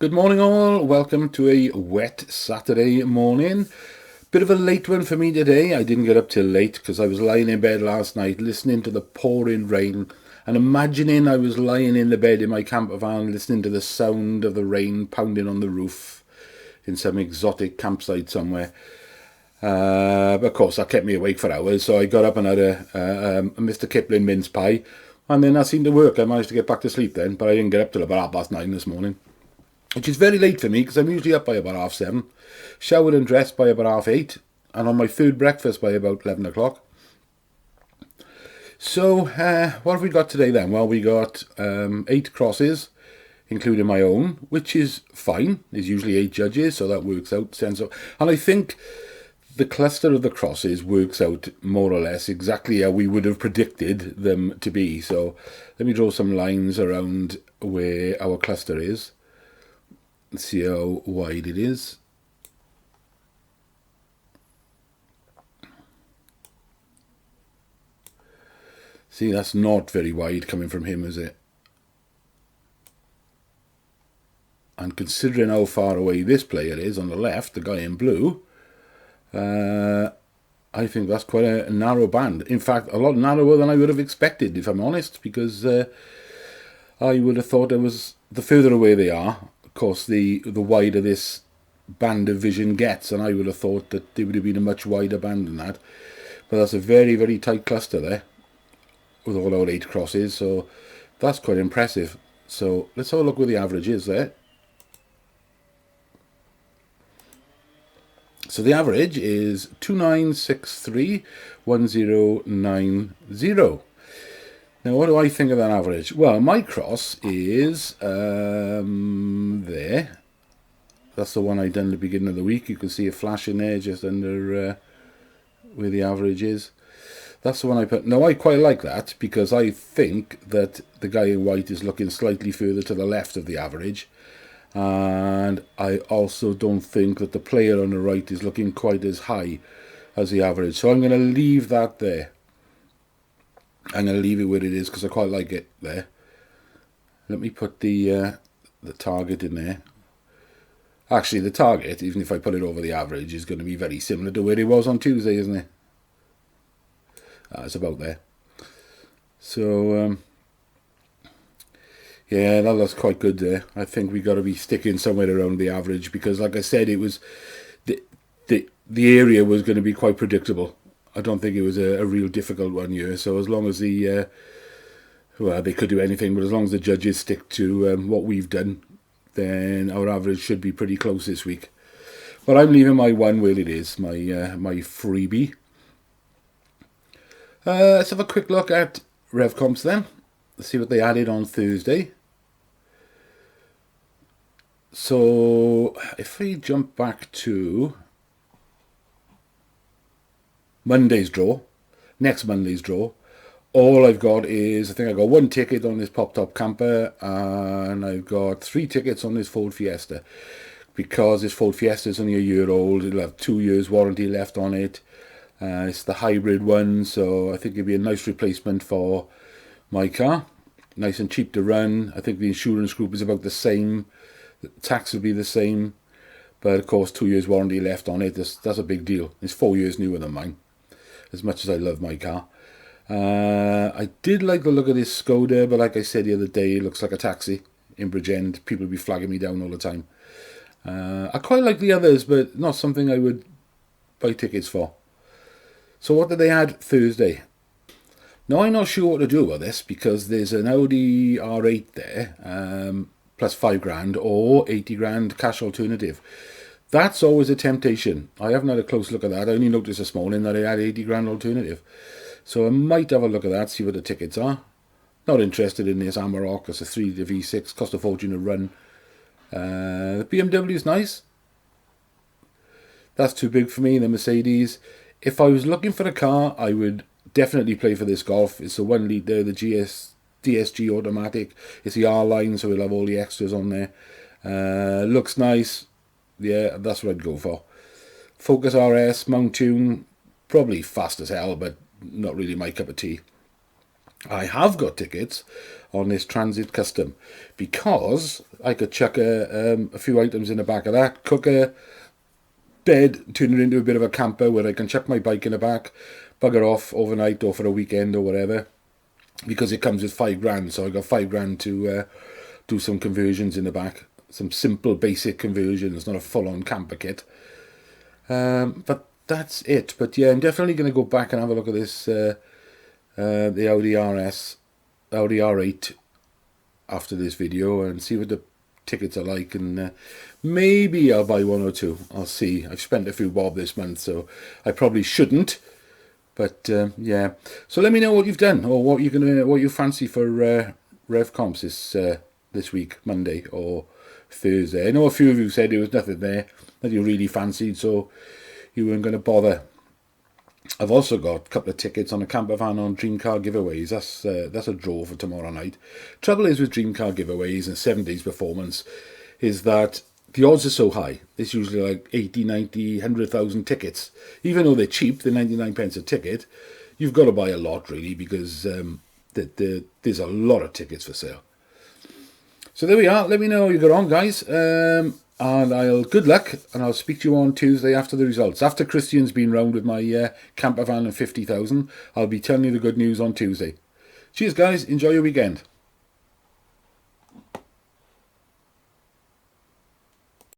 Good morning all, welcome to a wet Saturday morning. Bit of a late one for me today. I didn't get up till late because I was lying in bed last night listening to the pouring rain and imagining I was lying in the bed in my camper van listening to the sound of the rain pounding on the roof in some exotic campsite somewhere. But of course that kept me awake for hours, so I got up and had a Mr. Kipling mince pie, and then that seemed to work. I managed to get back to sleep then, but I didn't get up till about 9:30 this morning, which is very late for me because I'm usually up by about 7:30, showered and dressed by about 8:30, and on my food breakfast by about 11 o'clock. So what have we got today then? Well, we got 8 crosses, including my own, which is fine. There's usually 8 judges, so that works out. And I think the cluster of the crosses works out more or less exactly how we would have predicted them to be. So let me draw some lines around where our cluster is. Let's see how wide it is. See, that's not very wide coming from him, is it? And considering how far away this player is on the left, the guy in blue, I think that's quite a narrow band. In fact, a lot narrower than I would have expected, if I'm honest, because I would have thought it was the further away they are, of course, the wider this band of vision gets, and I would have thought that there would have been a much wider band than that. But that's a very, very tight cluster there, with all our 8 crosses, so that's quite impressive. So let's have a look where the average is there. So the average is 29631090. Now, what do I think of that average? Well, my cross is there. That's the one I done at the beginning of the week. You can see a flash in there just under where the average is. That's the one I put. Now, I quite like that because I think that the guy in white is looking slightly further to the left of the average. And I also don't think that the player on the right is looking quite as high as the average. So I'm going to leave that there. I'm going to leave it where it is because I quite like it there. Let me put the target in there. Actually, the target, even if I put it over the average, is going to be very similar to where it was on Tuesday, isn't it? It's about there. So, yeah, that looks quite good there. I think we got to be sticking somewhere around the average because, like I said, it was the area was going to be quite predictable. I don't think it was a real difficult one here. So as long as well, they could do anything, but as long as the judges stick to what we've done, then our average should be pretty close this week. But I'm leaving my one where it is, my freebie. Let's have a quick look at Revcomps then. Let's see what they added on Thursday. So if we jump back to Monday's draw, next Monday's draw, all I've got is, I think I got 1 ticket on this pop-top camper, and I've got 3 tickets on this Ford Fiesta. Because this Ford Fiesta is only a year old, it'll have 2 years warranty left on it. It's the hybrid one, so I think it'll be a nice replacement for my car. Nice and cheap to run. I think the insurance group is about the same. The tax will be the same. But of course, 2 years warranty left on it. That's a big deal. It's 4 years newer than mine, as much as I love my car. I did like the look of this Skoda, but like I said the other day, it looks like a taxi in Bridgend. People will be flagging me down all the time. I quite like the others, but not something I would buy tickets for. So what did they add Thursday? Now, I'm not sure what to do about this because there's an Audi R8 there, plus 5 grand or 80 grand cash alternative. That's always a temptation. I haven't had a close look at that. I only noticed this morning that they had 80 grand alternative. So I might have a look at that, see what the tickets are. Not interested in this Amarok. It's a 3 V6, cost a fortune to run. The BMW is nice. That's too big for me, the Mercedes. If I was looking for a car, I would definitely play for this Golf. It's the 1 litre, the DSG automatic. It's the R line, so it'll have all the extras on there. Looks nice. Yeah, that's what I'd go for. Focus RS, Mount Tune, probably fast as hell, but not really my cup of tea. I have got tickets on this Transit Custom because I could chuck a few items in the back of that, cooker, bed, turn it into a bit of a camper where I can chuck my bike in the back, bugger off overnight or for a weekend or whatever, because it comes with £5 so I got £5 to do some conversions in the back, some simple basic conversions, not a full-on camper kit. But that's it. But yeah, I'm definitely going to go back and have a look at this the Audi R8 after this video and see what the tickets are like, and maybe I'll buy one or two. I'll see. I've spent a few bob this month, so I probably shouldn't. But yeah, so let me know what you've done or what you fancy for Revcomps this week, Monday or Thursday. I know a few of you said there was nothing there that you really fancied, so you weren't going to bother. I've also got a couple of tickets on a camper van on Dream Car giveaways. That's a draw for tomorrow night. Trouble is with Dream Car giveaways and 7 days performance is that the odds are so high. It's usually like 80, 90, 100,000 tickets. Even though they're cheap, they're 99 pence a ticket, you've got to buy a lot really, because there's a lot of tickets for sale. So there we are. Let me know how you got on, guys. And good luck, and I'll speak to you on Tuesday after the results. After Christian's been round with my camper van and 50,000, I'll be telling you the good news on Tuesday. Cheers, guys. Enjoy your weekend.